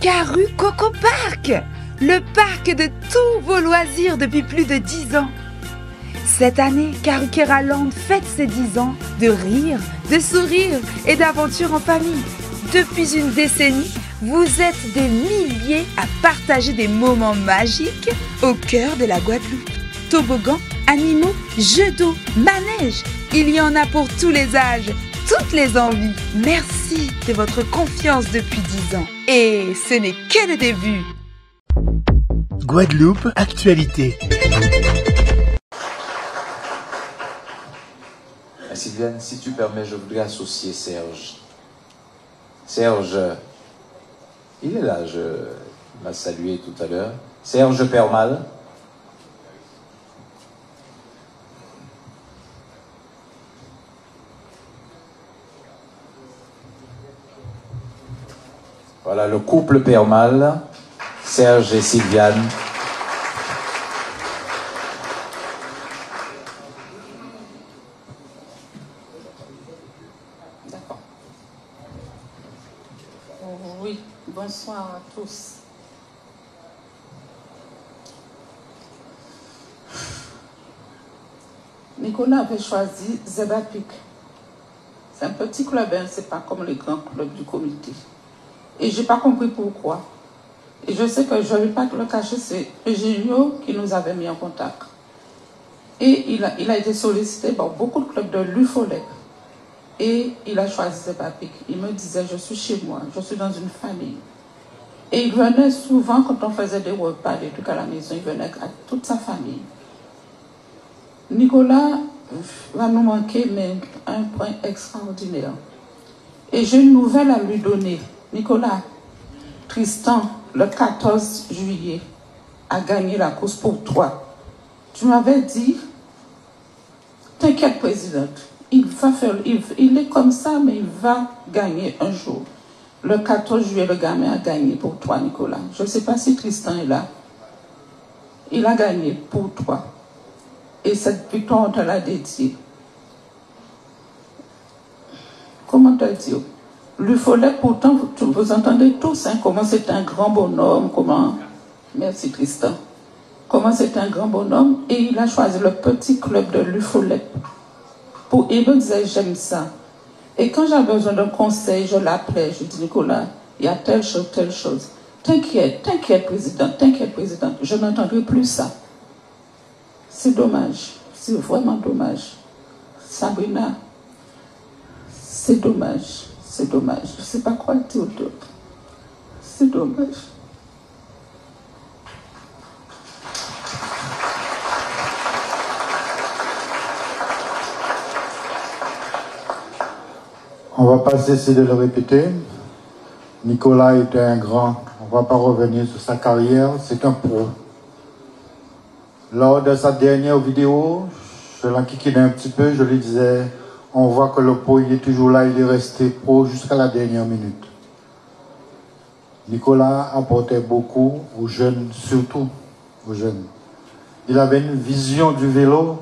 Caru Coco Park, le parc de tous vos loisirs depuis plus de 10 ans. Cette année, Karukera Land fête ses 10 ans de rire, de sourire et d'aventure en famille. Depuis une décennie, vous êtes des milliers à partager des moments magiques au cœur de la Guadeloupe. Toboggans, animaux, jeux d'eau, manèges, il y en a pour tous les âges, toutes les envies. Merci de votre confiance depuis 10 ans. Et ce n'est que le début. Guadeloupe Actualité. Sylviane, si tu permets, je voudrais associer Serge. Serge, il est là, il m'a salué tout à l'heure. Serge Permal. Voilà le couple Permal, Serge et Sylviane. D'accord. Oui, bonsoir à tous. Nicolas avait choisi Zebapik. C'est un petit club, hein, c'est pas comme les grands clubs du comité. Et j'ai pas compris pourquoi. Et je sais que je ne vais pas te le cacher, c'est Eugenio qui nous avait mis en contact. Et il a été sollicité par beaucoup de clubs de l'UFOLEP. Et il a choisi Zebapik. Il me disait, je suis chez moi, je suis dans une famille. Et il venait souvent, quand on faisait des repas, des trucs à la maison, il venait avec toute sa famille. Nicolas va nous manquer, mais un point extraordinaire. Et j'ai une nouvelle à lui donner. Nicolas, Tristan, le 14 juillet, a gagné la course pour toi. Tu m'avais dit, t'inquiète, présidente, il est comme ça, mais il va gagner un jour. Le 14 juillet, le gamin a gagné pour toi, Nicolas. Je ne sais pas si Tristan est là. Il a gagné pour toi. Et cette victoire, on te l'a dédiée. Comment te dire? L'UFOLEP, pourtant, vous entendez tous, hein, comment c'est un grand bonhomme, comment... Merci Tristan. Comment c'est un grand bonhomme, et il a choisi le petit club de l'UFOLEP. Il me disait, j'aime ça. Et quand j'avais besoin d'un conseil, je l'appelais, je dis, Nicolas, il y a telle chose, telle chose. T'inquiète, t'inquiète, président, je n'entendrai plus ça. C'est dommage, c'est vraiment dommage. Sabrina, c'est dommage. C'est dommage. Je ne sais pas quoi dire d'autre. C'est dommage. On ne va pas cesser de le répéter. Nicolas était un grand. On ne va pas revenir sur sa carrière. C'est un pro. Lors de sa dernière vidéo, je l'enquiquinais un petit peu. Je lui disais... On voit que le pro, il est toujours là, il est resté pro jusqu'à la dernière minute. Nicolas apportait beaucoup aux jeunes, surtout aux jeunes. Il avait une vision du vélo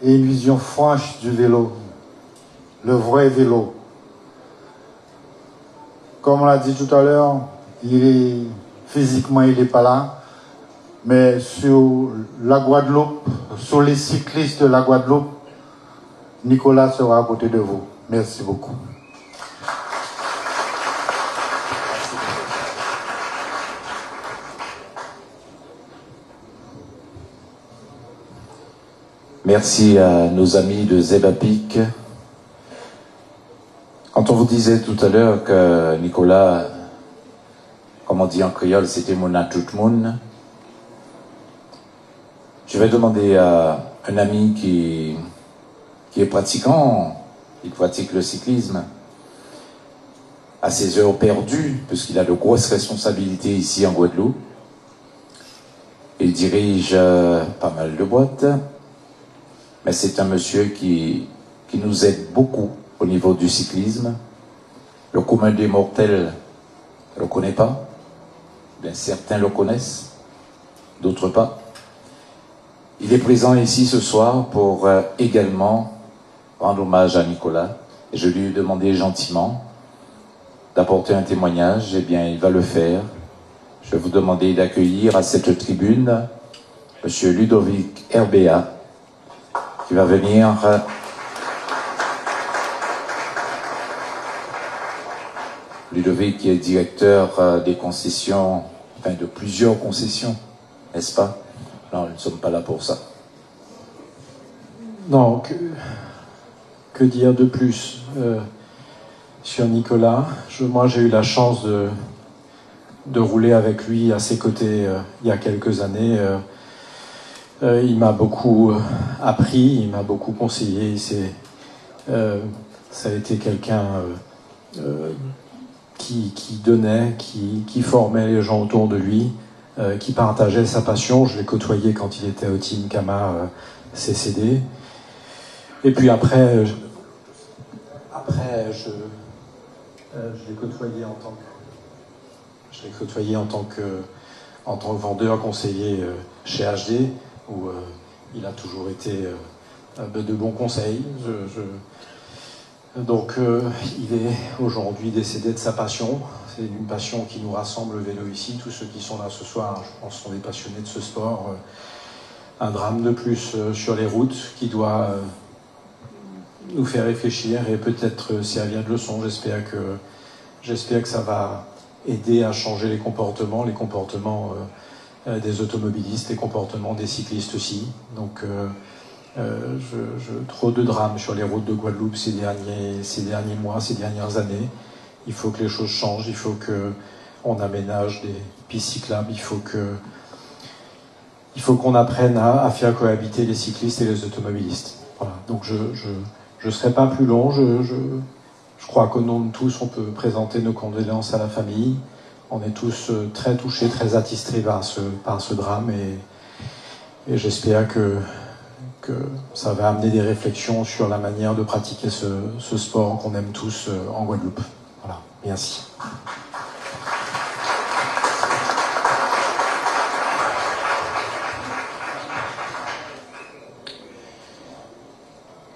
et une vision franche du vélo, le vrai vélo. Comme on l'a dit tout à l'heure, physiquement, il n'est pas là, mais sur la Guadeloupe, sur les cyclistes de la Guadeloupe, Nicolas sera à côté de vous. Merci beaucoup. Merci à nos amis de Zebapik. Quand on vous disait tout à l'heure que Nicolas, comme on dit en créole, c'était mon à tout le monde, je vais demander à un ami qui est pratiquant, il pratique le cyclisme, à ses heures perdues, puisqu'il a de grosses responsabilités ici en Guadeloupe. Il dirige pas mal de boîtes, mais c'est un monsieur qui nous aide beaucoup au niveau du cyclisme. Le commun des mortels ne le connaît pas, bien certains le connaissent, d'autres pas. Il est présent ici ce soir pour également rendre hommage à Nicolas. Et je lui ai demandé gentiment d'apporter un témoignage, eh bien, il va le faire. Je vais vous demander d'accueillir à cette tribune M. Ludovic Herbéat, qui va venir Ludovic qui est directeur des concessions, enfin de plusieurs concessions, n'est-ce pas? Non, nous ne sommes pas là pour ça. Non, que dire de plus sur Nicolas? Moi, j'ai eu la chance de rouler avec lui à ses côtés il y a quelques années. Il m'a beaucoup appris, il m'a beaucoup conseillé. Ça a été quelqu'un qui donnait, qui formait les gens autour de lui, qui partageait sa passion. Je l'ai côtoyé quand il était au Team Kama CCD. Et puis après, je l'ai côtoyé en tant que vendeur conseiller chez HD, où il a toujours été de bons conseils. Donc il est aujourd'hui décédé de sa passion. C'est une passion qui nous rassemble, le vélo ici. Tous ceux qui sont là ce soir, je pense, sont des passionnés de ce sport. Un drame de plus sur les routes qui doit nous faire réfléchir et peut-être servir de leçon. J'espère que ça va aider à changer les comportements des automobilistes, les comportements des cyclistes aussi. Donc trop de drames sur les routes de Guadeloupe ces derniers mois, ces dernières années. Il faut que les choses changent, il faut qu'on aménage des pistes cyclables, il faut qu'on apprenne à faire cohabiter les cyclistes et les automobilistes. Voilà. Donc je ne serai pas plus long. Je crois qu'au nom de tous, on peut présenter nos condoléances à la famille. On est tous très touchés, très attitrés par ce drame et j'espère que ça va amener des réflexions sur la manière de pratiquer ce sport qu'on aime tous en Guadeloupe. Voilà, merci.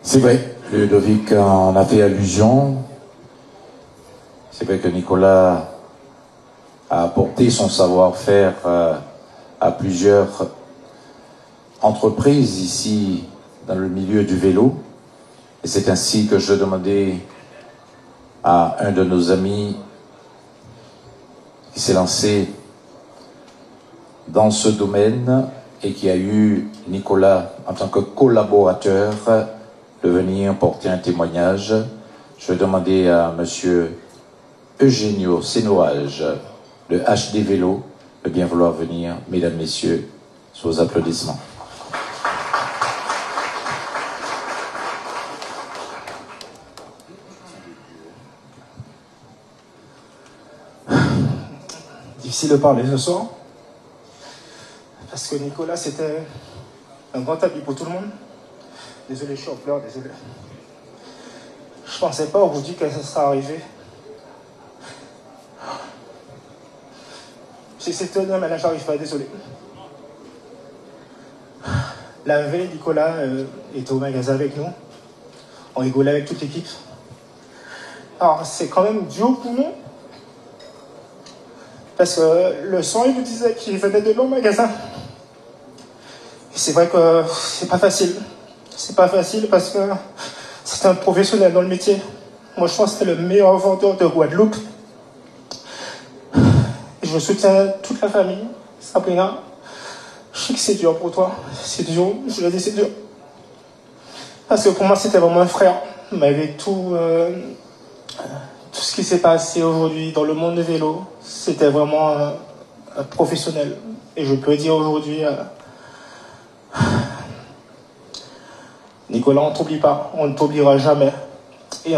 C'est vrai, Ludovic en a fait allusion. C'est vrai que Nicolas a apporté son savoir-faire à plusieurs entreprises ici dans le milieu du vélo. Et c'est ainsi que je demandais à un de nos amis qui s'est lancé dans ce domaine et qui a eu Nicolas en tant que collaborateur de venir porter un témoignage. Je vais demander à monsieur Eugenio Sénoage de HD Vélo de bien vouloir venir, mesdames, messieurs, sous vos applaudissements. Difficile de parler ce soir, parce que Nicolas, c'était un grand ami pour tout le monde. Désolé, je suis en pleurs, désolé. Je pensais pas aujourd'hui que ça serait arrivé. J'essaie de tenir, mais là, j'arrive pas, désolé. La veille, Nicolas était au magasin avec nous. On rigolait avec toute l'équipe. Alors, c'est quand même dur pour nous. Parce que le soir, il nous disait qu'il venait de long magasin. Et c'est vrai que c'est pas facile. C'est pas facile parce que c'est un professionnel dans le métier. Moi, je pense que c'est le meilleur vendeur de Guadeloupe. Et je soutiens toute la famille. Sabrina, je sais que c'est dur pour toi. C'est dur, je l'ai dit, c'est dur. Parce que pour moi, c'était vraiment un frère. Malgré tout ce qui s'est passé aujourd'hui dans le monde du vélo, c'était vraiment un professionnel. Et je peux dire aujourd'hui, Nicolas, on ne t'oublie pas, on ne t'oubliera jamais. Et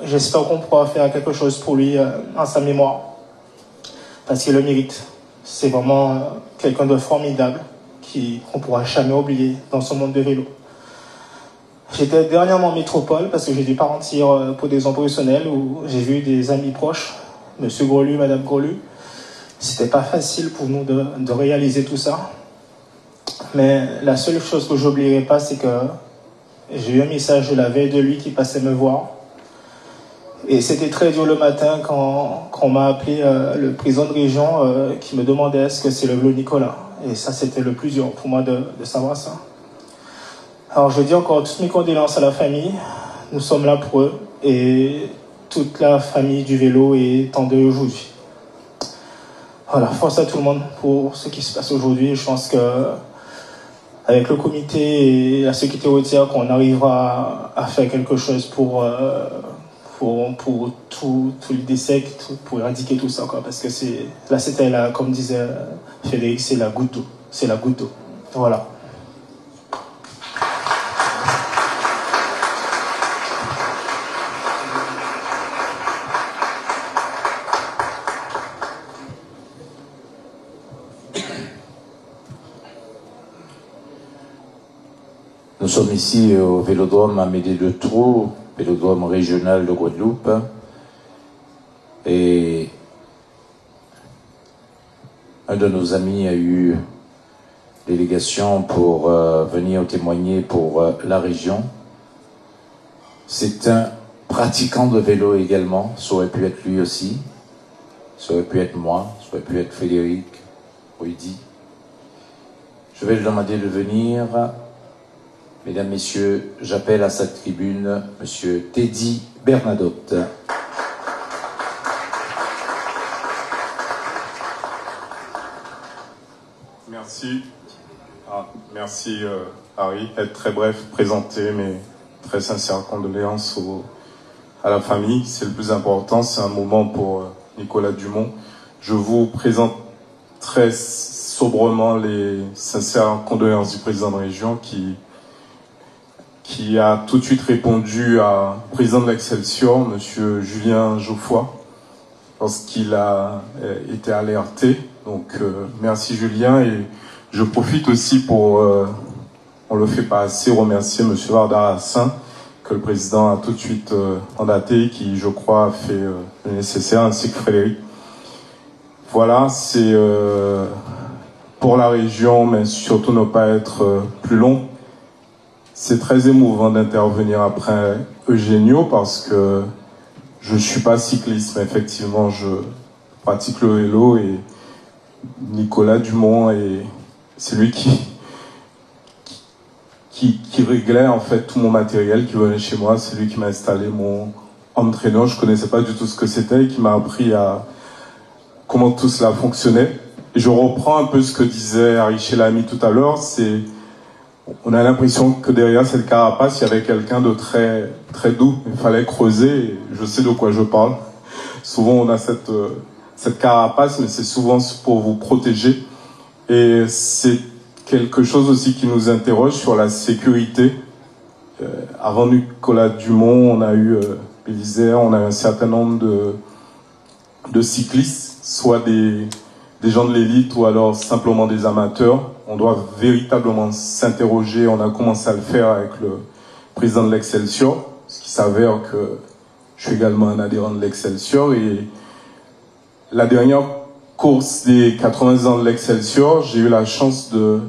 j'espère qu'on pourra faire quelque chose pour lui en sa mémoire. Parce qu'il le mérite. C'est vraiment quelqu'un de formidable qu'on ne pourra jamais oublier dans ce monde de vélo. J'étais dernièrement en métropole parce que j'ai dû partir pour des raisons professionnelles où j'ai vu des amis proches, Monsieur Grelu, Madame Grelu. C'était pas facile pour nous de réaliser tout ça. Mais la seule chose que j'oublierai pas, c'est que j'ai eu un message de la veille de lui qui passait me voir. Et c'était très dur le matin quand on m'a appelé le président de région qui me demandait est-ce que c'est le vélo Nicolas. Et ça, c'était le plus dur pour moi de savoir ça. Alors, je dis encore toutes mes condoléances à la famille. Nous sommes là pour eux. Et toute la famille du vélo est en deuil aujourd'hui. Voilà, force à tout le monde pour ce qui se passe aujourd'hui. Je pense que avec le comité et la sécurité routière, qu'on arrivera à faire quelque chose pour tous les décès, pour éradiquer tout ça, quoi. Parce que c'était là, comme disait Frédéric, c'est la goutte d'eau. C'est la goutte d'eau. Voilà. Nous sommes ici au Vélodrome Amédée de Trou, Vélodrome régional de Guadeloupe. Et un de nos amis a eu délégation pour venir témoigner pour la région. C'est un pratiquant de vélo également, ça aurait pu être lui aussi, ça aurait pu être moi, ça aurait pu être Frédéric, Rudy. Je vais lui demander de venir. Mesdames, Messieurs, j'appelle à cette tribune Monsieur Teddy Bernadotte. Merci. Merci Harry. Être très bref, présenter mes très sincères condoléances à la famille. C'est le plus important, c'est un moment pour Nicolas Dumont. Je vous présente très sobrement les sincères condoléances du président de région qui a tout de suite répondu au président de l'Excelsior, M. Julien Geoffroy, lorsqu'il a été alerté. Donc, merci Julien. Et je profite aussi pour, on le fait pas assez, remercier M. Varda Hassin, que le président a tout de suite mandaté, qui, je crois, a fait le nécessaire, ainsi que Frédéric. Voilà, c'est pour la région, mais surtout ne pas être plus long. C'est très émouvant d'intervenir après Eugenio parce que je ne suis pas cycliste, mais effectivement, je pratique le vélo et Nicolas Dumont, c'est lui qui réglait en fait tout mon matériel qui venait chez moi. C'est lui qui m'a installé mon home trainer. Je ne connaissais pas du tout ce que c'était et qui m'a appris comment tout cela fonctionnait. Et je reprends un peu ce que disait Harry Chelami tout à l'heure, on a l'impression que derrière cette carapace, il y avait quelqu'un de très, très doux. Il fallait creuser, et je sais de quoi je parle. Souvent, on a cette carapace, mais c'est souvent pour vous protéger. Et c'est quelque chose aussi qui nous interroge sur la sécurité. Avant Nicolas Dumont, on a eu Bélisère, on a eu un certain nombre de cyclistes, soit des gens de l'élite ou alors simplement des amateurs. On doit véritablement s'interroger. On a commencé à le faire avec le président de l'Excelsior, ce qui s'avère que je suis également un adhérent de l'Excelsior. Et la dernière course des 80 ans de l'Excelsior, j'ai eu la chance de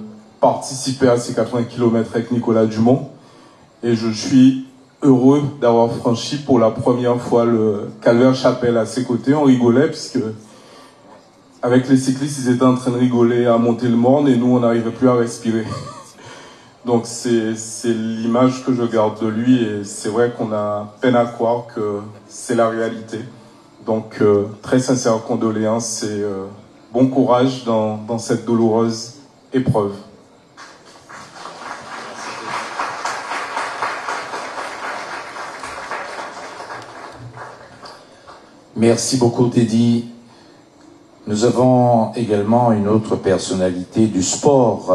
participer à ces 80 km avec Nicolas Dumont. Et je suis heureux d'avoir franchi pour la première fois le Calvaire-Chapelle à ses côtés. On rigolait puisque avec les cyclistes, ils étaient en train de rigoler à monter le Morne et nous, on n'arrivait plus à respirer. Donc c'est l'image que je garde de lui et c'est vrai qu'on a peine à croire que c'est la réalité. Donc très sincères condoléances et bon courage dans cette douloureuse épreuve. Merci beaucoup Teddy. Nous avons également une autre personnalité du sport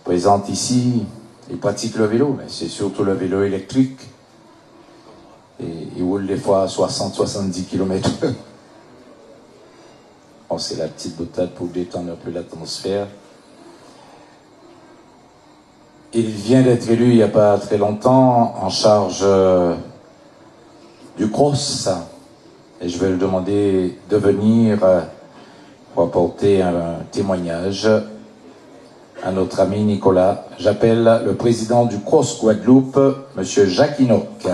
présente ici. Il pratique le vélo, mais c'est surtout le vélo électrique. Et il roule des fois à 60-70 km. Bon, c'est la petite boutade pour détendre un peu l'atmosphère. Il vient d'être élu il n'y a pas très longtemps en charge du cross. Et je vais lui demander de venir pour apporter un témoignage à notre ami Nicolas. J'appelle le président du Cross Guadeloupe, M. Jacques Inoc.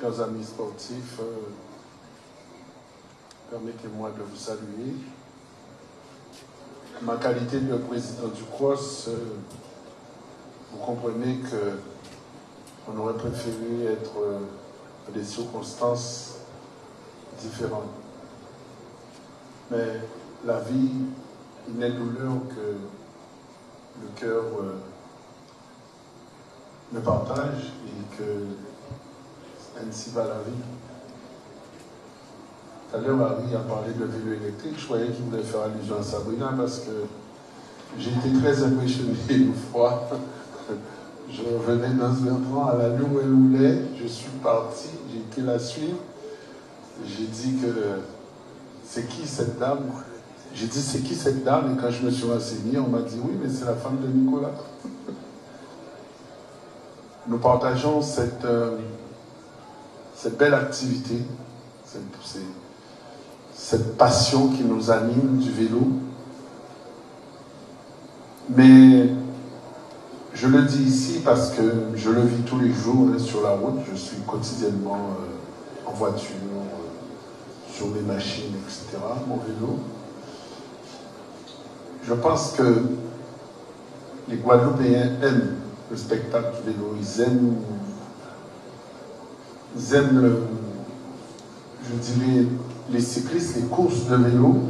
chers amis sportifs, permettez-moi de vous saluer. Ma qualité de président du CROSS, vous comprenez qu'on aurait préféré être dans des circonstances différentes. Mais la vie, il n'est douleur que le cœur me partage et que ainsi va la vie. Tout à l'heure, Harry a parlé de vélo électrique. Je croyais qu'il voulait faire allusion à Sabrina parce que j'ai été très impressionné une fois. Je revenais dans un train à l'allure où elle roulait. Je suis parti, j'ai été la suivre. J'ai dit que c'est qui cette dame? J'ai dit c'est qui cette dame? Et quand je me suis renseigné, on m'a dit oui, mais c'est la femme de Nicolas. Nous partageons cette belle activité, cette passion qui nous anime du vélo. Mais je le dis ici parce que je le vis tous les jours sur la route. Je suis quotidiennement en voiture, sur mes machines, etc., mon vélo. Je pense que les Guadeloupéens aiment le spectacle du vélo. Ils aiment je dirais, les cyclistes, les courses de vélo.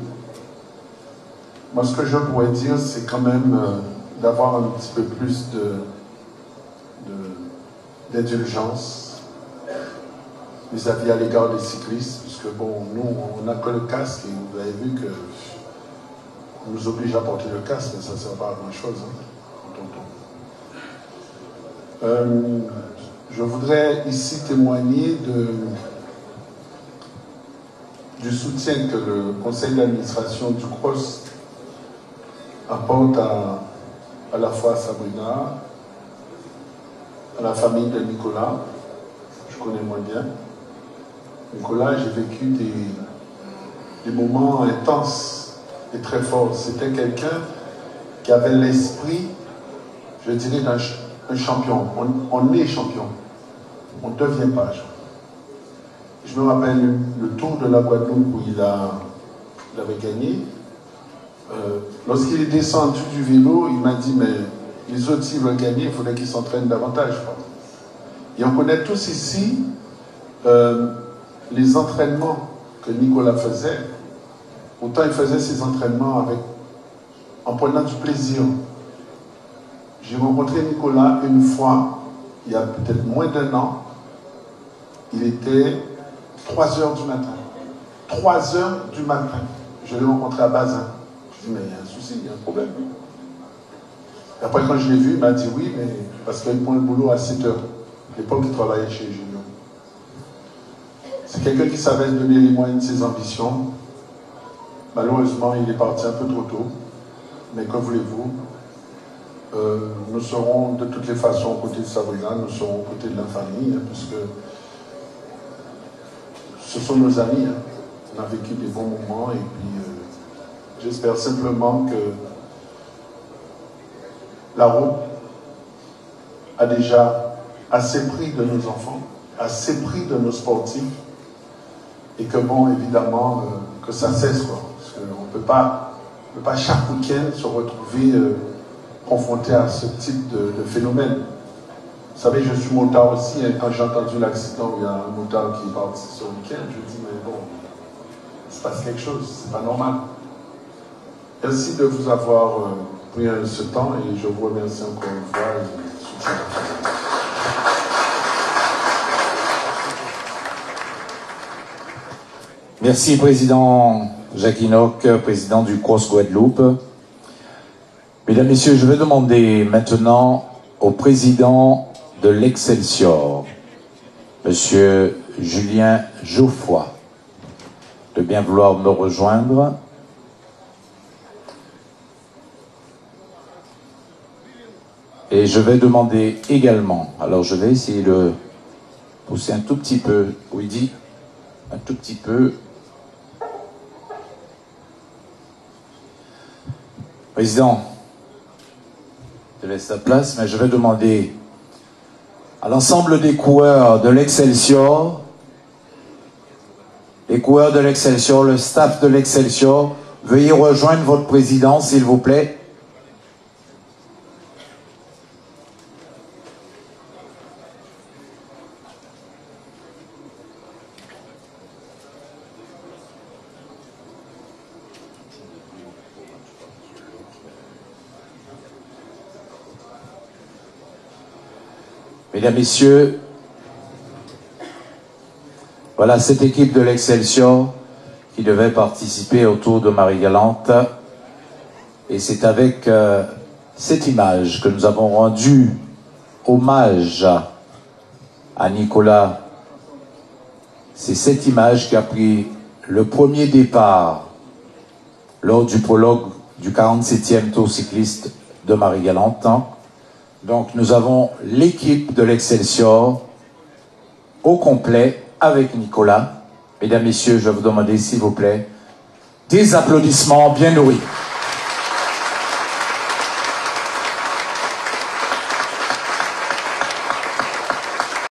Moi, ce que je pourrais dire, c'est quand même d'avoir un petit peu plus d'indulgence vis-à-vis à l'égard des cyclistes, puisque bon, nous, on n'a que le casque, et vous avez vu que on nous oblige à porter le casque, mais ça ne sert pas à grand-chose, je voudrais ici témoigner du soutien que le conseil d'administration du CROSS apporte à la fois à Sabrina, à la famille de Nicolas, je connais moins bien. Nicolas, j'ai vécu des moments intenses et très forts. C'était quelqu'un qui avait l'esprit, je dirais, d'un champion. On est champion. On ne devient pas champion. Je me rappelle le tour de la Guadeloupe où il avait gagné. Lorsqu'il est descendu du vélo, il m'a dit, mais les autres, s'ils veulent gagner, il faudrait qu'ils s'entraînent davantage. Et on connaît tous ici les entraînements que Nicolas faisait. Autant il faisait ses entraînements en prenant du plaisir. J'ai rencontré Nicolas une fois, il y a peut-être moins d'1 an. Il était 3 heures du matin. 3 heures du matin. Je l'ai rencontré à Bazin. Je lui ai dit, mais il y a un souci, il y a un problème. Et après, quand je l'ai vu, il m'a dit oui, mais parce qu'il prend le boulot à 7 heures. À l'époque, il travaillait chez Junior. C'est quelqu'un qui savait donner les moyens de ses ambitions. Malheureusement, il est parti un peu trop tôt. Mais que voulez-vous? Nous serons de toutes les façons aux côtés de Sabrina, nous serons aux côtés de la famille, puisque ce sont nos amis. On a vécu des bons moments et puis j'espère simplement que la route a déjà assez pris de nos enfants, assez pris de nos sportifs et que bon, évidemment, que ça cesse, quoi. Parce qu'on ne peut pas chaque week-end se retrouver confronté à ce type de phénomène. Vous savez, je suis motard aussi, et quand j'ai entendu l'accident où il y a un motard qui est parti ce week-end, je me dis, mais bon, il se passe quelque chose, c'est pas normal. Merci de vous avoir pris ce temps et je vous remercie encore une fois. Merci, Président Jacques Inoc, Président du CROSS Guadeloupe. Mesdames, Messieurs, je vais demander maintenant au Président de l'Excelsior, Monsieur Julien Geoffroy, de bien vouloir me rejoindre. Et je vais demander également, alors je vais essayer de pousser un tout petit peu, oui dit, un tout petit peu. Président, je laisse la place, mais je vais demander à l'ensemble des coureurs de l'Excelsior Les coureurs de l'Excelsior, le staff de l'Excelsior, veuillez rejoindre votre président, s'il vous plaît. Mesdames, Messieurs, voilà cette équipe de l'Excelsior qui devait participer au Tour de Marie-Galante. Et c'est avec cette image que nous avons rendu hommage à Nicolas. C'est cette image qui a pris le premier départ lors du prologue du 47e Tour cycliste de Marie-Galante. Donc nous avons l'équipe de l'Excelsior au complet avec Nicolas. Mesdames, Messieurs, je vais vous demander s'il vous plaît des applaudissements bien nourris.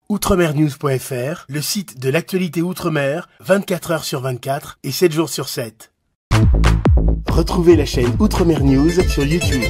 Outremernews.fr, le site de l'actualité Outre-mer, 24 heures sur 24 et 7 jours sur 7. Retrouvez la chaîne Outremer News sur YouTube.